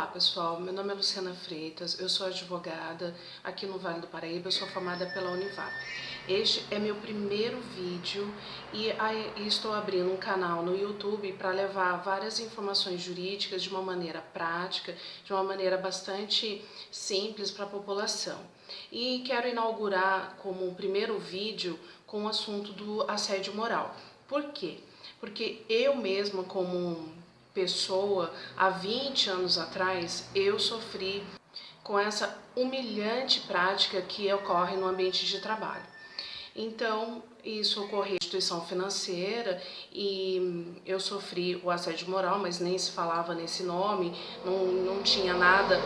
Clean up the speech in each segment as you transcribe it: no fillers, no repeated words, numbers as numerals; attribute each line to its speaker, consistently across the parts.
Speaker 1: Olá pessoal, meu nome é Luciana Freitas, eu sou advogada aqui no Vale do Paraíba, eu sou formada pela Univap. Este é meu primeiro vídeo e estou abrindo um canal no YouTube para levar várias informações jurídicas de uma maneira prática, de uma maneira bastante simples para a população. E quero inaugurar como um primeiro vídeo com o assunto do assédio moral. Por quê? Porque eu mesma, como pessoa, há 20 anos atrás, eu sofri com essa humilhante prática que ocorre no ambiente de trabalho. Então, isso ocorreu em instituição financeira e eu sofri o assédio moral, mas nem se falava nesse nome, não tinha nada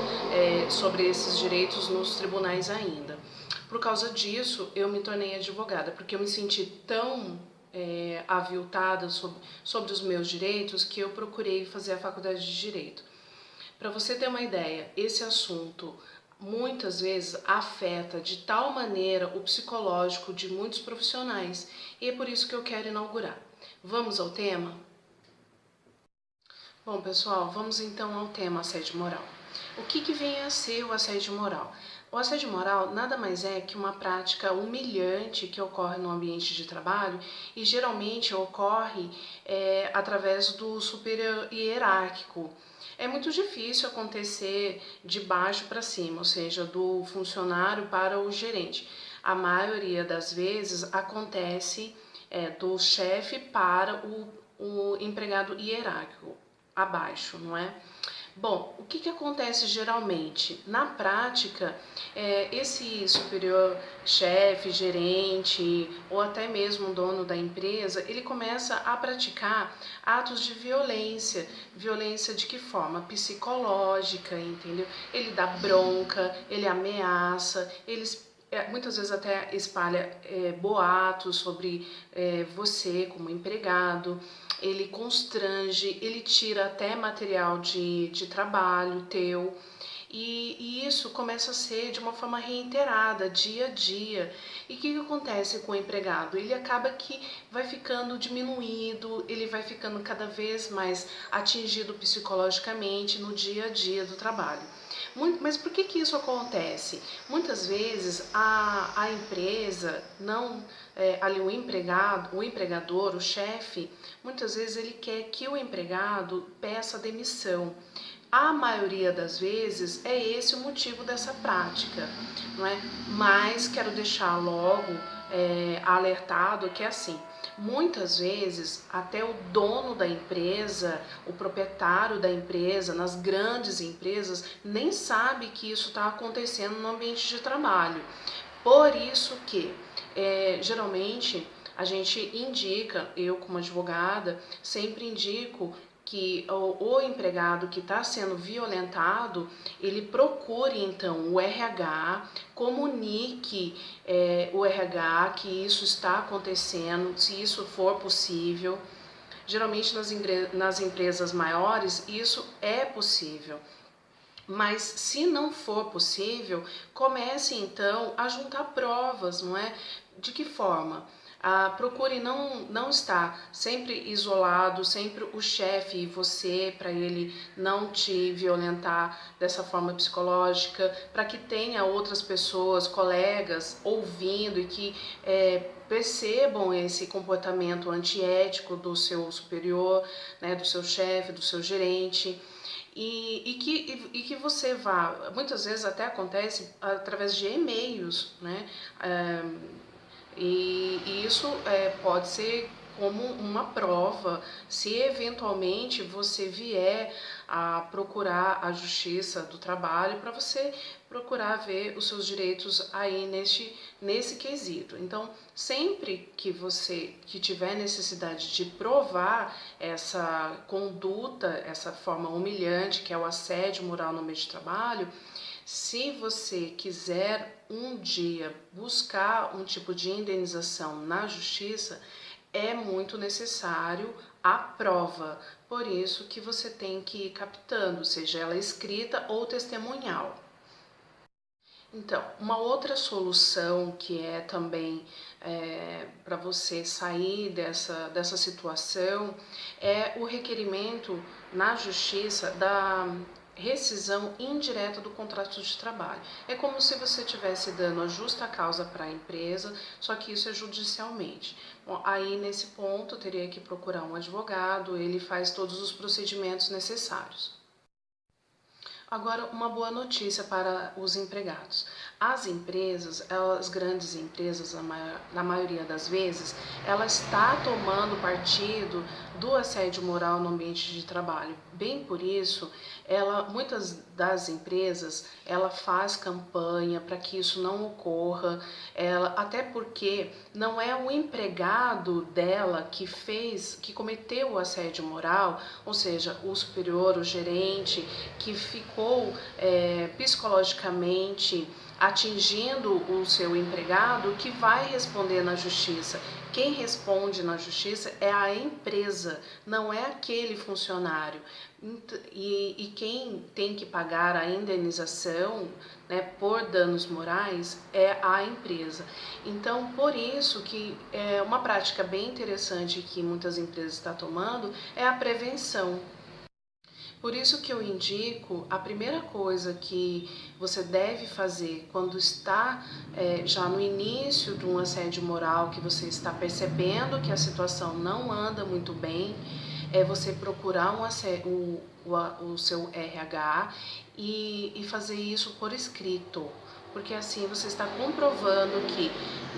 Speaker 1: sobre esses direitos nos tribunais ainda. Por causa disso, eu me tornei advogada, porque eu me senti tão aviltada sobre os meus direitos que eu procurei fazer a faculdade de Direito. Para você ter uma ideia, esse assunto muitas vezes afeta de tal maneira o psicológico de muitos profissionais e é por isso que eu quero inaugurar. Vamos ao tema? Bom pessoal, vamos então ao tema assédio moral. O que vem a ser o assédio moral? O assédio moral nada mais é que uma prática humilhante que ocorre no ambiente de trabalho e geralmente ocorre através do superior hierárquico. É muito difícil acontecer de baixo para cima, ou seja, do funcionário para o gerente. A maioria das vezes acontece do chefe para o empregado hierárquico, abaixo, não é? Bom, o que acontece geralmente? Na prática, esse superior chefe, gerente ou até mesmo dono da empresa, ele começa a praticar atos de violência. Violência de que forma? Psicológica, entendeu? Ele dá bronca, ele ameaça, muitas vezes até espalha boatos sobre você como empregado, ele constrange, ele tira até material de trabalho teu, e isso começa a ser de uma forma reiterada, dia a dia. E o que acontece com o empregado? Ele acaba que vai ficando diminuído, ele vai ficando cada vez mais atingido psicologicamente no dia a dia do trabalho. Mas por que isso acontece? Muitas vezes a empresa não, ali o empregado, o empregador, o chefe, muitas vezes ele quer que o empregado peça demissão. A maioria das vezes é esse o motivo dessa prática, não é? Mas quero deixar logo alertado que é assim, muitas vezes até o dono da empresa, o proprietário da empresa, nas grandes empresas, nem sabe que isso está acontecendo no ambiente de trabalho. Por isso que geralmente a gente indica, eu como advogada, sempre indico que o empregado que está sendo violentado, ele procure então o RH, comunique o RH que isso está acontecendo, se isso for possível. Geralmente nas empresas maiores isso é possível. Mas se não for possível, comece então a juntar provas, não é? De que forma? Procure não estar sempre isolado, sempre o chefe e você, para ele não te violentar dessa forma psicológica, para que tenha outras pessoas, colegas, ouvindo e que percebam esse comportamento antiético do seu superior, né, do seu chefe, do seu gerente. E que você vá, muitas vezes até acontece através de e-mails, né? E isso pode ser como uma prova, se eventualmente você vier a procurar a Justiça do Trabalho para você procurar ver os seus direitos aí nesse quesito. Então, sempre que você tiver necessidade de provar essa conduta, essa forma humilhante que é o assédio moral no meio de trabalho, se você quiser um dia buscar um tipo de indenização na justiça, é muito necessário a prova. Por isso que você tem que ir captando, seja ela escrita ou testemunhal. Então, uma outra solução que é também para você sair dessa situação é o requerimento na justiça rescisão indireta do contrato de trabalho. É como se você estivesse dando a justa causa para a empresa, só que isso é judicialmente. Bom, aí nesse ponto teria que procurar um advogado, ele faz todos os procedimentos necessários. Agora, uma boa notícia para os empregados. As empresas, as grandes empresas, na maioria das vezes, ela está tomando partido do assédio moral no ambiente de trabalho. Bem por isso, muitas das empresas, ela faz campanha para que isso não ocorra, até porque não é o empregado dela que cometeu o assédio moral, ou seja, o superior, o gerente, que ficou psicologicamente atingindo o seu empregado, que vai responder na justiça. Quem responde na justiça é a empresa, não é aquele funcionário. E quem tem que pagar a indenização, né, por danos morais é a empresa. Então, por isso que é uma prática bem interessante que muitas empresas estão tomando é a prevenção. Por isso que eu indico, a primeira coisa que você deve fazer quando está já no início de um assédio moral, que você está percebendo que a situação não anda muito bem, é você procurar o seu RH e fazer isso por escrito. Porque assim você está comprovando que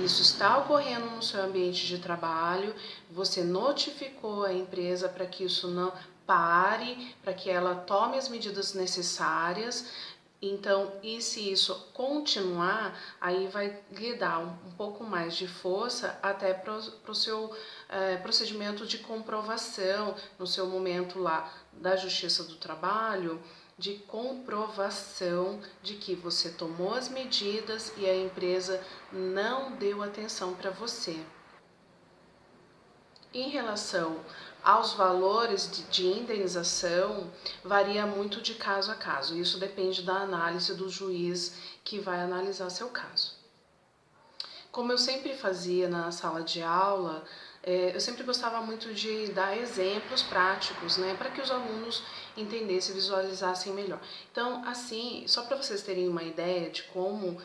Speaker 1: isso está ocorrendo no seu ambiente de trabalho, você notificou a empresa para que isso não pare, para que ela tome as medidas necessárias. Então, e se isso continuar, aí vai lhe dar um pouco mais de força até para o seu procedimento de comprovação, no seu momento lá da Justiça do Trabalho, de comprovação de que você tomou as medidas e a empresa não deu atenção para você. Em relação aos valores de indenização, varia muito de caso a caso. Isso depende da análise do juiz que vai analisar seu caso. Como eu sempre fazia na sala de aula, eu sempre gostava muito de dar exemplos práticos, né, para que os alunos entendessem e visualizassem melhor. Então, assim, só para vocês terem uma ideia de como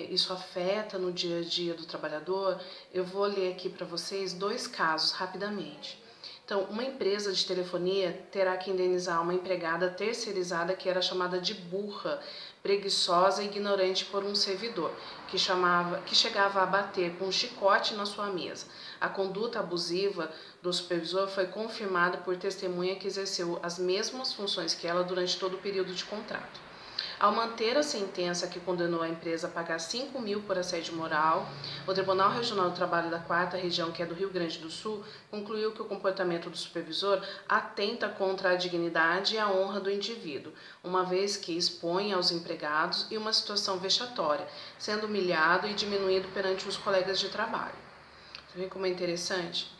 Speaker 1: isso afeta no dia a dia do trabalhador, eu vou ler aqui para vocês 2 casos rapidamente. Então, uma empresa de telefonia terá que indenizar uma empregada terceirizada que era chamada de burra, preguiçosa e ignorante por um servidor, que chegava a bater com um chicote na sua mesa. A conduta abusiva do supervisor foi confirmada por testemunha que exerceu as mesmas funções que ela durante todo o período de contrato. Ao manter a sentença que condenou a empresa a pagar 5 mil por assédio moral, o Tribunal Regional do Trabalho da 4ª Região, que é do Rio Grande do Sul, concluiu que o comportamento do supervisor atenta contra a dignidade e a honra do indivíduo, uma vez que expõe aos empregados em uma situação vexatória, sendo humilhado e diminuído perante os colegas de trabalho. Você vê como é interessante?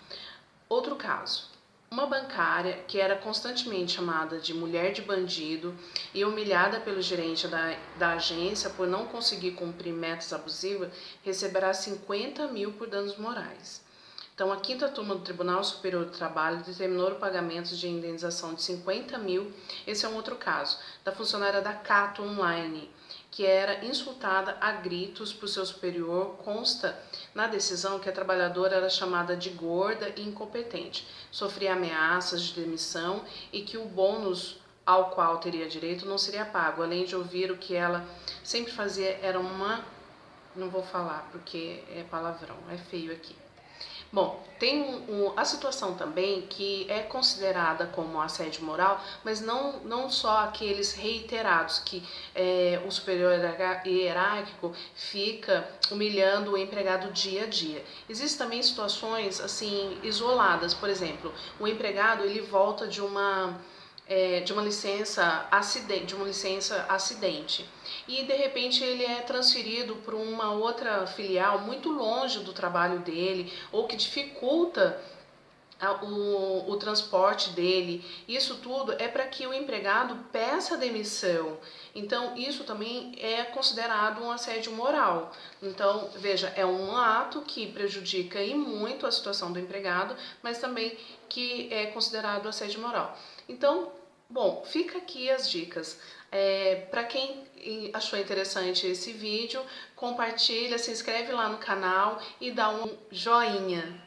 Speaker 1: Outro caso. Uma bancária que era constantemente chamada de mulher de bandido e humilhada pelo gerente da agência por não conseguir cumprir metas abusivas, receberá 50 mil por danos morais. Então, a 5ª turma do Tribunal Superior do Trabalho determinou o pagamento de indenização de 50 mil. Esse é um outro caso, da funcionária da Cato Online, que era insultada a gritos por seu superior. Consta na decisão que a trabalhadora era chamada de gorda e incompetente, sofria ameaças de demissão e que o bônus ao qual teria direito não seria pago, além de ouvir o que ela sempre fazia era não vou falar porque é palavrão, é feio aqui. Bom, tem a situação também que é considerada como assédio moral, mas não só aqueles reiterados que o superior hierárquico fica humilhando o empregado dia a dia. Existem também situações assim isoladas, por exemplo, o empregado ele volta de uma licença acidente e de repente ele é transferido para uma outra filial muito longe do trabalho dele ou que dificulta o transporte dele. Isso tudo é para que o empregado peça demissão. Então isso também é considerado um assédio moral. Então veja, é um ato que prejudica e muito a situação do empregado, mas também que é considerado assédio moral. Então Bom, fica aqui as dicas. Para quem achou interessante esse vídeo, compartilha, se inscreve lá no canal e dá um joinha.